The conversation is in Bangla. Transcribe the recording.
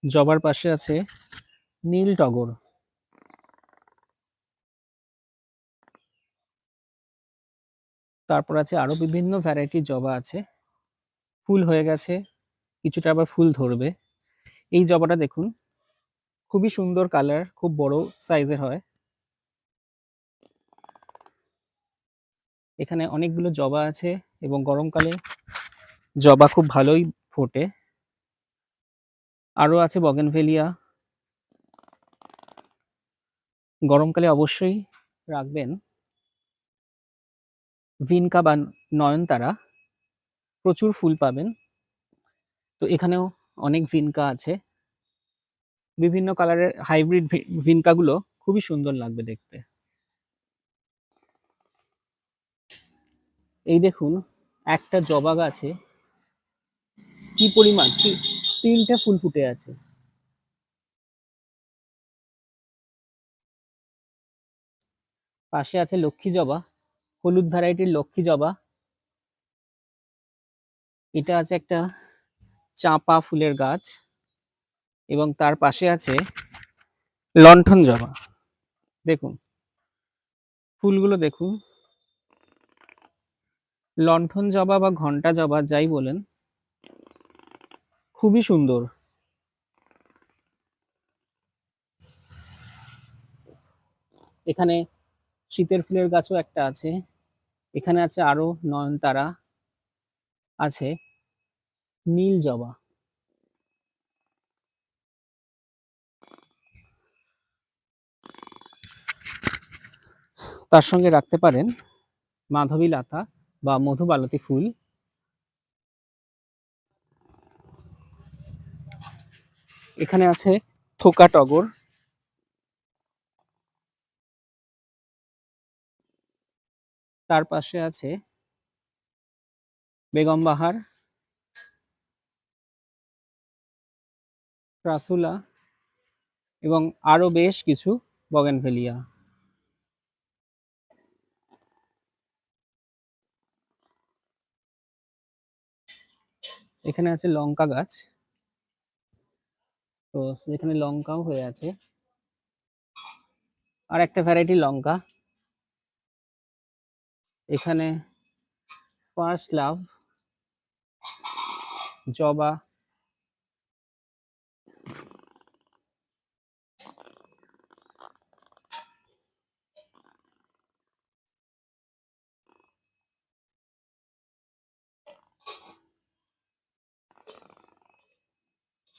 জবার পাশে আছে নীল টগর। তারপর আছে আরো বিভিন্ন ভ্যারাইটি জবা আছে, ফুল হয়ে গেছে, কিছুটা আবার ফুল ধরবে। এই জবাটা দেখুন, খুবই সুন্দর কালার, খুব বড় সাইজের হয়। এখানে অনেকগুলো জবা আছে এবং গরমকালে জবা খুব ভালোই ফোটে। আরো আছে বগেনভেলিয়া, গরমকালে অবশ্যই রাখবেন। ভিনকা বা নয়নতারা, প্রচুর ফুল পাবেন। তো এখানেও অনেক ভিনকা আছে, বিভিন্ন কালারের হাইব্রিড ভিনকাগুলো খুবই সুন্দর লাগবে দেখতে। এই দেখুন, একটা জবা গাছে কি পরিমাণ, তিনটে ফুল ফুটে আছে। পাশে আছে লক্ষ্মী জবা, হলুদ ভ্যারাইটির লক্ষ্মী জবা। এটা আছে একটা চাঁপা ফুলের গাছ এবং তার পাশে আছে লণ্ঠন জবা। দেখুন ফুলগুলো দেখুন, লণ্ঠন জবা বা ঘন্টা জবা যাই বলেন, খুবই সুন্দর। এখানে শীতের ফুলের গাছও একটা আছে। এখানে আছে আরো নয়নতারা, আছে নীল জবা। তার সঙ্গে রাখতে পারেন মাধবীলতা বা মধুমালতী ফুল। এখানে আছে থোকা টগর। তার পাশে আছে বেগম বাহার, রাসুলা এবং আরো বেশ কিছু বগেনভেলিয়া। এখানে আছে লঙ্কা গাছ, তো এখানে লঙ্কাও হয়ে আছে, আর একটা ভ্যারাইটি লঙ্কা। এখানে ফার্স্ট লাভ জবা